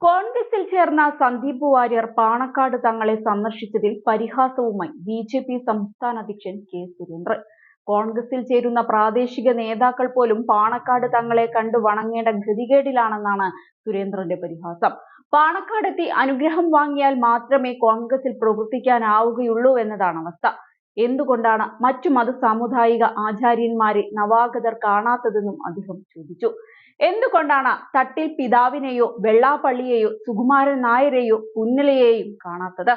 കോൺഗ്രസിൽ ചേർന്ന സന്ദീപ് വാര്യർ പാണക്കാട് തങ്ങളെ സന്ദർശിച്ചതിൽ പരിഹാസവുമായി ബി.ജെ.പി. സംസ്ഥാന അധ്യക്ഷൻ കെ. സുരേന്ദ്രൻ. കോൺഗ്രസിൽ ചേരുന്ന പ്രാദേശിക നേതാക്കൾ പോലും പാണക്കാട് തങ്ങളെ കണ്ടു വണങ്ങേണ്ട ഗതികേടിലാണെന്നാണ് സുരേന്ദ്രന്റെ പരിഹാസം. പാണക്കാടെത്തി അനുഗ്രഹം വാങ്ങിയാൽ മാത്രമേ കോൺഗ്രസിൽ പ്രവർത്തിക്കാനാവുകയുള്ളൂ എന്നതാണ് അവസ്ഥ. എന്തുകൊണ്ടാണ് മറ്റു മതസാമുദായിക ആചാര്യന്മാരെ നവാഗതർ കാണാത്തതെന്നും അദ്ദേഹം ചോദിച്ചു. എന്തുകൊണ്ടാണ് തട്ടിൽ പിതാവിനെയോ വെള്ളാപ്പള്ളിയെയോ സുകുമാരൻ നായരെയോ പുന്നലയെയും കാണാത്തത്?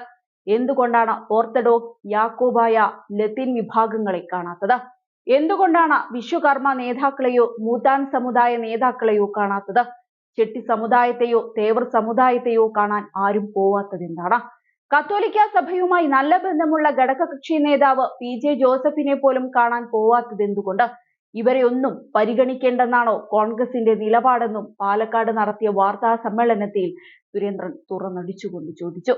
എന്തുകൊണ്ടാണ് ഓർത്തഡോക്സ്, യാക്കോബായ, ലത്തീൻ വിഭാഗങ്ങളെ കാണാത്തത്? എന്തുകൊണ്ടാണ് വിശ്വകർമ്മ നേതാക്കളെയോ മൂത്താൻ സമുദായ നേതാക്കളെയോ കാണാത്തത്? ചെട്ടി സമുദായത്തെയോ തേവർ സമുദായത്തെയോ കാണാൻ ആരും പോവാത്തതെന്താണ്? കത്തോലിക്ക സഭയുമായി നല്ല ബന്ധമുള്ള ഘടകകക്ഷി നേതാവ് പി.ജെ. ജോസഫിനെ പോലും കാണാൻ പോവാത്തതെന്തുകൊണ്ട്? ഇവരെ ഒന്നും പരിഗണിക്കേണ്ടെന്നാണോ കോൺഗ്രസിന്റെ നിലപാടെന്നും പാലക്കാട് നടത്തിയ വാർത്താ സമ്മേളനത്തിൽ സുരേന്ദ്രൻ തുറന്നടിച്ചുകൊണ്ട് ചോദിച്ചു.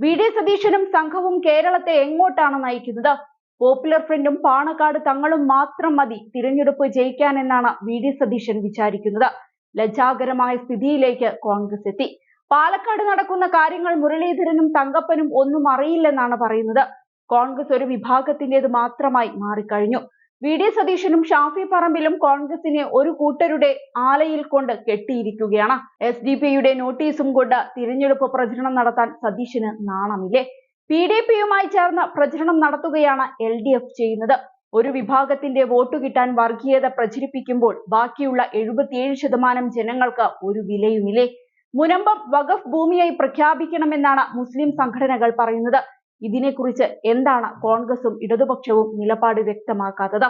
വി.ഡി. സതീശനും സംഘവും കേരളത്തെ എങ്ങോട്ടാണ് നയിക്കുന്നത്? പോപ്പുലർ ഫ്രണ്ടും പാണക്കാട് തങ്ങളും മാത്രം മതി തിരഞ്ഞെടുപ്പ് ജയിക്കാനെന്നാണ് വി.ഡി. സതീശൻ വിചാരിക്കുന്നത്. ലജ്ജാകരമായ സ്ഥിതിയിലേക്ക് കോൺഗ്രസ് എത്തി. പാലക്കാട് നടക്കുന്ന കാര്യങ്ങൾ മുരളീധരനും തങ്കപ്പനും ഒന്നും അറിയില്ലെന്നാണ് പറയുന്നത്. കോൺഗ്രസ് ഒരു വിഭാഗത്തിന്റേത് മാത്രമായി മാറിക്കഴിഞ്ഞു. വി.ഡി. സതീശനും ഷാഫി പറമ്പിലും കോൺഗ്രസിനെ ഒരു കൂട്ടരുടെ ആലയിൽ കൊണ്ട് കെട്ടിയിരിക്കുകയാണ്. SDP-യുടെ നോട്ടീസും കൊണ്ട് തിരഞ്ഞെടുപ്പ് പ്രചരണം നടത്താൻ സതീശന് നാണമില്ലേ? PDP-യുമായി ചേർന്ന് പ്രചരണം നടത്തുകയാണ് LDF ചെയ്യുന്നത്. ഒരു വിഭാഗത്തിന്റെ വോട്ട് കിട്ടാൻ വർഗീയത പ്രചരിപ്പിക്കുമ്പോൾ ബാക്കിയുള്ള 77% ജനങ്ങൾക്ക് ഒരു വിലയുമില്ലേ? മുനമ്പം വഖഫ് ഭൂമിയായി പ്രഖ്യാപിക്കണമെന്നാണ് മുസ്ലിം സംഘടനകൾ പറയുന്നത്. ഇതിനെക്കുറിച്ച് എന്താണ് കോൺഗ്രസും ഇടതുപക്ഷവും നിലപാട് വ്യക്തമാക്കാത്തത്?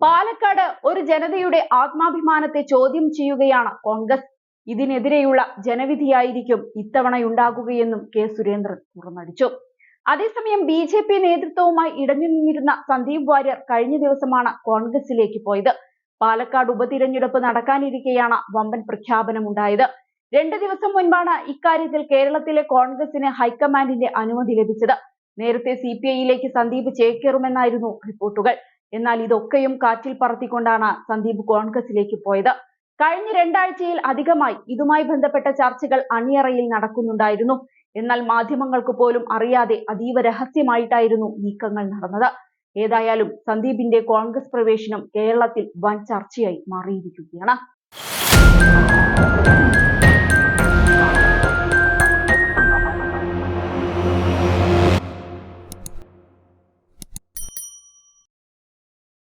പാലക്കാട് ഒരു ജനതയുടെ ആത്മാഭിമാനത്തെ ചോദ്യം ചെയ്യുകയാണ് കോൺഗ്രസ്. ഇതിനെതിരെയുള്ള ജനവിധിയായിരിക്കും ഇത്തവണയുണ്ടാകുകയെന്നും കെ. സുരേന്ദ്രൻ തുറന്നടിച്ചു. അതേസമയം ബി.ജെ.പി. നേതൃത്വവുമായി ഇടഞ്ഞു നിന്നിരുന്ന സന്ദീപ് വാര്യർ കഴിഞ്ഞ ദിവസമാണ് കോൺഗ്രസിലേക്ക് പോയത്. പാലക്കാട് ഉപതിരഞ്ഞെടുപ്പ് നടക്കാനിരിക്കെയാണ് വമ്പൻ പ്രഖ്യാപനമുണ്ടായത്. 2 ദിവസം മുൻപാണ് ഇക്കാര്യത്തിൽ കേരളത്തിലെ കോൺഗ്രസിന് ഹൈക്കമാൻഡിന്റെ അനുമതി ലഭിച്ചത്. നേരത്തെ CPI-യിലേക്ക് സന്ദീപ് ചേക്കേറുമെന്നായിരുന്നു റിപ്പോർട്ടുകൾ. എന്നാൽ ഇതൊക്കെയും കാറ്റിൽ പറത്തിക്കൊണ്ടാണ് സന്ദീപ് കോൺഗ്രസിലേക്ക് പോയത്. കഴിഞ്ഞ 2 ആഴ്ചയിൽ അധികമായി ഇതുമായി ബന്ധപ്പെട്ട ചർച്ചകൾ അണിയറയിൽ നടക്കുന്നുണ്ടായിരുന്നു. എന്നാൽ മാധ്യമങ്ങൾക്ക് പോലും അറിയാതെ അതീവ രഹസ്യമായിട്ടായിരുന്നു നീക്കങ്ങൾ നടന്നത്. ഏതായാലും സന്ദീപിന്റെ കോൺഗ്രസ് പ്രവേശനം കേരളത്തിൽ വൻ ചർച്ചയായി മാറിയിരിക്കുകയാണ്.